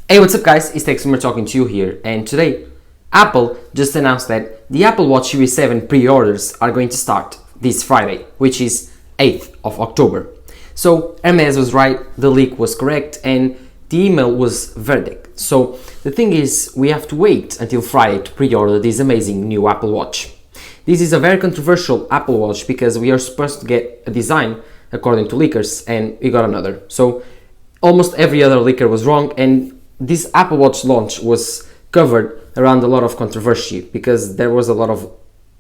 Hey, what's up guys, it's Texumer talking to you here, and today Apple just announced that the Apple Watch Series 7 pre-orders are going to start this Friday, which is 8th of October. So Hermes was right, the leak was correct, and the email was verdict. So the thing is, we have to wait until Friday to pre-order this amazing new Apple Watch. This is a very controversial Apple Watch because we are supposed to get a design according to leakers, and we got another. So almost every other leaker was wrong, and this Apple Watch launch was covered around a lot of controversy because there was a lot of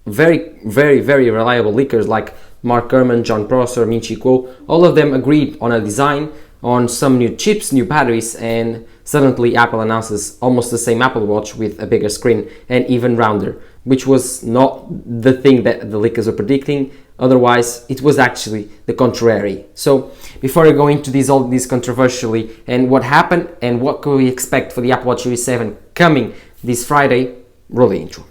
very reliable leakers like Mark Gurman, Jon Prosser, Ming-Chi Kuo. All of them agreed on a design, on some new chips, new batteries, and suddenly Apple announces almost the same Apple Watch with a bigger screen and even rounder, which was not the thing that the leakers were predicting. Otherwise, it was actually the contrary. So before I go into all this controversially and what happened and what could we expect for the Apple Watch Series 7 coming this Friday, roll the intro.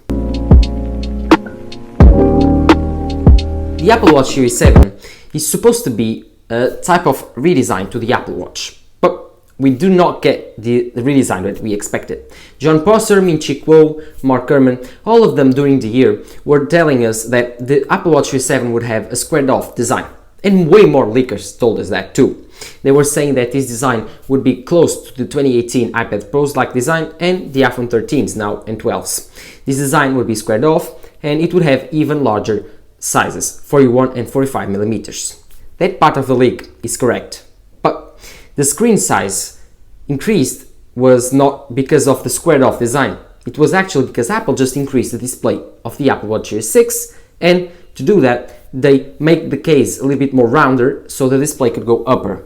The Apple Watch Series 7 is supposed to be a type of redesign to the Apple Watch, but we do not get the redesign that we expected. Jon Prosser, Ming-Chi Kuo, Mark Gurman, all of them during the year were telling us that the Apple Watch Series 7 would have a squared off design. And way more leakers told us that too. They were saying that this design would be close to the 2018 iPad Pros like design and the iPhone 13s now and 12s. This design would be squared off and it would have even larger sizes, 41 and 45 millimeters. That part of the leak is correct. But the screen size increased was not because of the squared off design. It was actually because Apple just increased the display of the Apple Watch Series 6, and to do that they make the case a little bit more rounder so the display could go upper.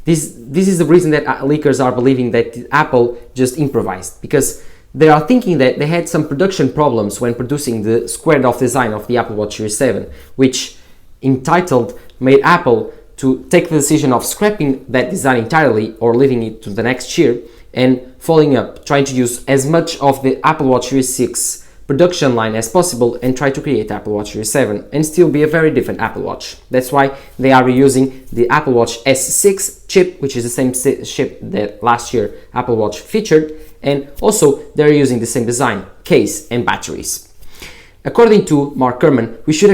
This is the reason that leakers are believing that Apple just improvised, because they are thinking that they had some production problems when producing the squared off design of the Apple Watch Series 7, which entitled made Apple to take the decision of scrapping that design entirely or leaving it to the next year and following up, trying to use as much of the Apple Watch Series 6 production line as possible and try to create Apple Watch Series 7 and still be a very different Apple Watch. That's why they are reusing the Apple Watch S6 chip, which is the same chip that last year Apple Watch featured, and also they're using the same design, case and batteries. According to Mark Gurman, we should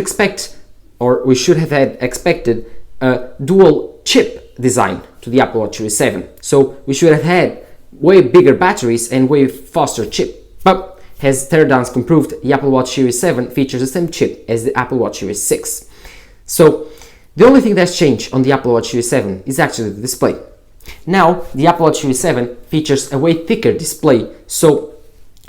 have had expected a dual chip design to the Apple Watch Series 7. So we should have had way bigger batteries and way faster chip. But as teardowns proved, the Apple Watch Series 7 features the same chip as the Apple Watch Series 6. So the only thing that's changed on the Apple Watch Series 7 is actually the display. Now the Apple Watch Series 7 features a way thicker display. So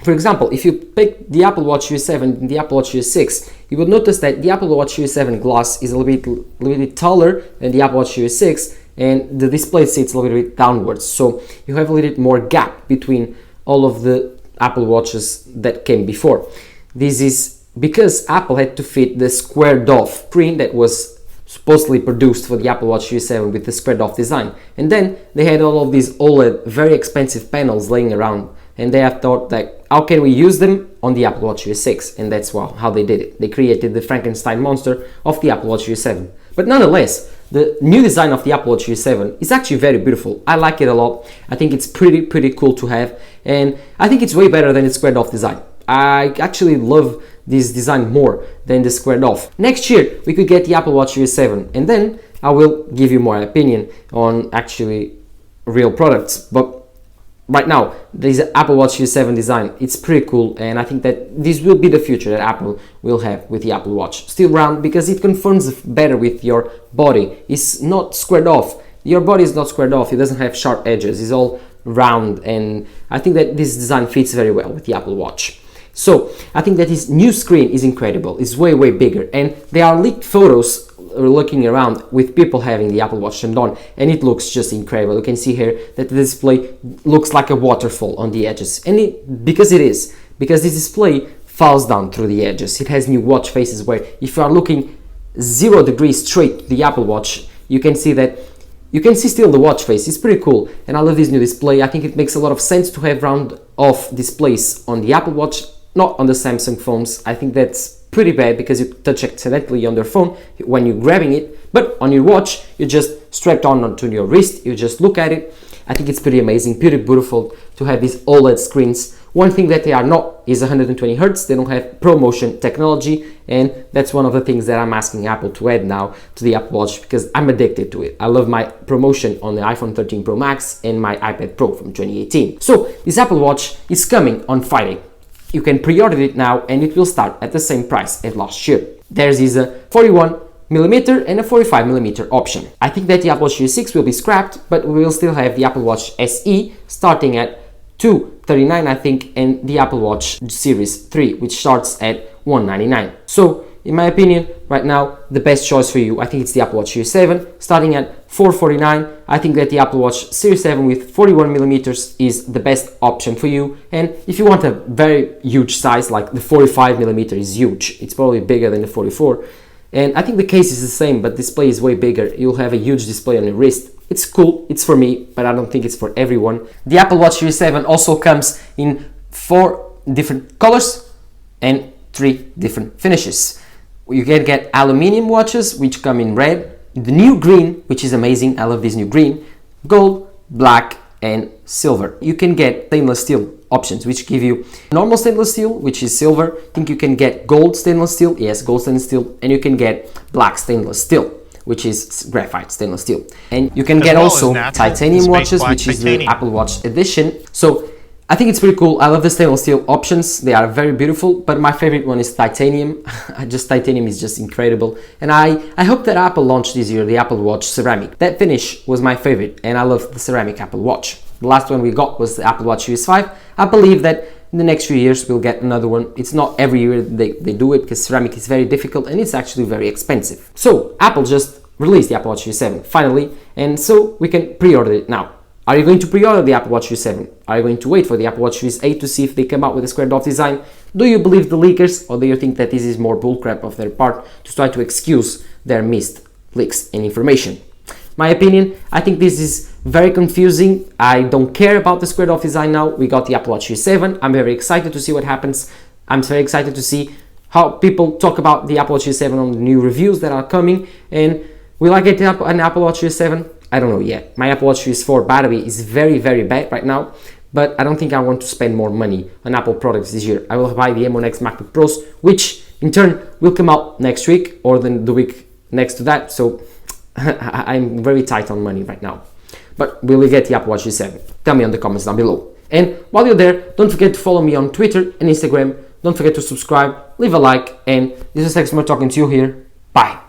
for example, if you pick the Apple Watch Series 7 and the Apple Watch Series 6, you will notice that the Apple Watch Series 7 glass is a little bit taller than the Apple Watch Series 6, and the display sits a little bit downwards. So you have a little bit more gap between all of the Apple Watches that came before. This is because Apple had to fit the squared off screen that was supposedly produced for the Apple Watch Series 7 with the squared off design. And then they had all of these OLED, very expensive panels laying around, and they have thought that how can we use them on the Apple Watch Series 6, and that's how they did it. They created the Frankenstein monster of the Apple Watch Series 7. But nonetheless, the new design of the Apple Watch Series 7 is actually very beautiful. I like it a lot. I think it's pretty cool to have, and I think it's way better than the squared off design. I actually love this design more than the squared off. Next year we could get the Apple Watch Series 7, and then I will give you my opinion on actually real products. But right now, this Apple Watch Series 7 design, it's pretty cool, and I think that this will be the future that Apple will have with the Apple Watch. Still round because it conforms better with your body. It's not squared off. Your body is not squared off. It doesn't have sharp edges. It's all round, and I think that this design fits very well with the Apple Watch. So I think that this new screen is incredible. It's way bigger, and there are leaked photos looking around with people having the Apple Watch turned on, and it looks just incredible. You can see here that the display looks like a waterfall on the edges, and because this display falls down through the edges. It has new watch faces where if you are looking 0 degrees straight to the Apple Watch, you can see that you can see still the watch face. It's pretty cool, and I love this new display. I think it makes a lot of sense to have round off displays on the Apple Watch, not on the Samsung phones. I think that's pretty bad because you touch accidentally on their phone when you're grabbing it, but on your watch you just strap it onto your wrist, you just look at it. I think it's pretty amazing, pretty beautiful to have these OLED screens. One thing that they are not is 120 Hz. They don't have ProMotion technology, and that's one of the things that I'm asking Apple to add now to the Apple Watch, because I'm addicted to it. I love my ProMotion on the iPhone 13 Pro Max and my iPad Pro from 2018. So this Apple Watch is coming on Friday. You can pre-order it now and it will start at the same price as last year. There's a 41mm and a 45mm option. I think that the Apple Watch Series 6 will be scrapped, but we will still have the Apple Watch SE starting at $239, I think, and the Apple Watch Series 3, which starts at $199. So in my opinion, right now, the best choice for you, I think it's the Apple Watch Series 7, starting at $449. I think that the Apple Watch Series 7 with 41mm is the best option for you. And if you want a very huge size, like the 45mm is huge, it's probably bigger than the 44. And I think the case is the same, but display is way bigger. You'll have a huge display on your wrist. It's cool, it's for me, but I don't think it's for everyone. The Apple Watch Series 7 also comes in 4 different colors and 3 different finishes. You can get aluminium watches, which come in red, the new green, which is amazing, I love this new green, gold, black, and silver. You can get stainless steel options, which give you normal stainless steel, which is silver. I think you can get gold stainless steel, yes, gold stainless steel, and you can get black stainless steel, which is graphite stainless steel. And you can get also titanium watches, which is the Apple Watch edition. So I think it's pretty cool. I love the stainless steel options. They are very beautiful, but my favorite one is titanium. Titanium is just incredible. And I hope that Apple launched this year the Apple Watch ceramic. That finish was my favorite, and I love the ceramic Apple Watch. The last one we got was the Apple Watch Series 5. I believe that in the next few years we'll get another one. It's not every year they do it, because ceramic is very difficult and it's actually very expensive. So Apple just released the Apple Watch Series 7 finally, and so we can pre-order it now. Are you going to pre-order the Apple Watch Series 7? Are you going to wait for the Apple Watch Series 8 to see if they come out with a squared off design? Do you believe the leakers, or do you think that this is more bullcrap of their part to try to excuse their missed leaks and information? My opinion, I think this is very confusing. I don't care about the squared off design now. We got the Apple Watch Series 7. I'm very excited to see what happens. I'm very excited to see how people talk about the Apple Watch Series 7 on the new reviews that are coming. And will I get an Apple Watch Series 7? I don't know yet. My Apple Watch Series 4 battery is very, very bad right now, but I don't think I want to spend more money on Apple products this year. I will buy the M1X MacBook Pros, which in turn will come out next week or then the week next to that. So I'm very tight on money right now. But will we get the Apple Watch Series 7? Tell me in the comments down below. And while you're there, don't forget to follow me on Twitter and Instagram. Don't forget to subscribe, leave a like, and this is Texmo talking to you here. Bye.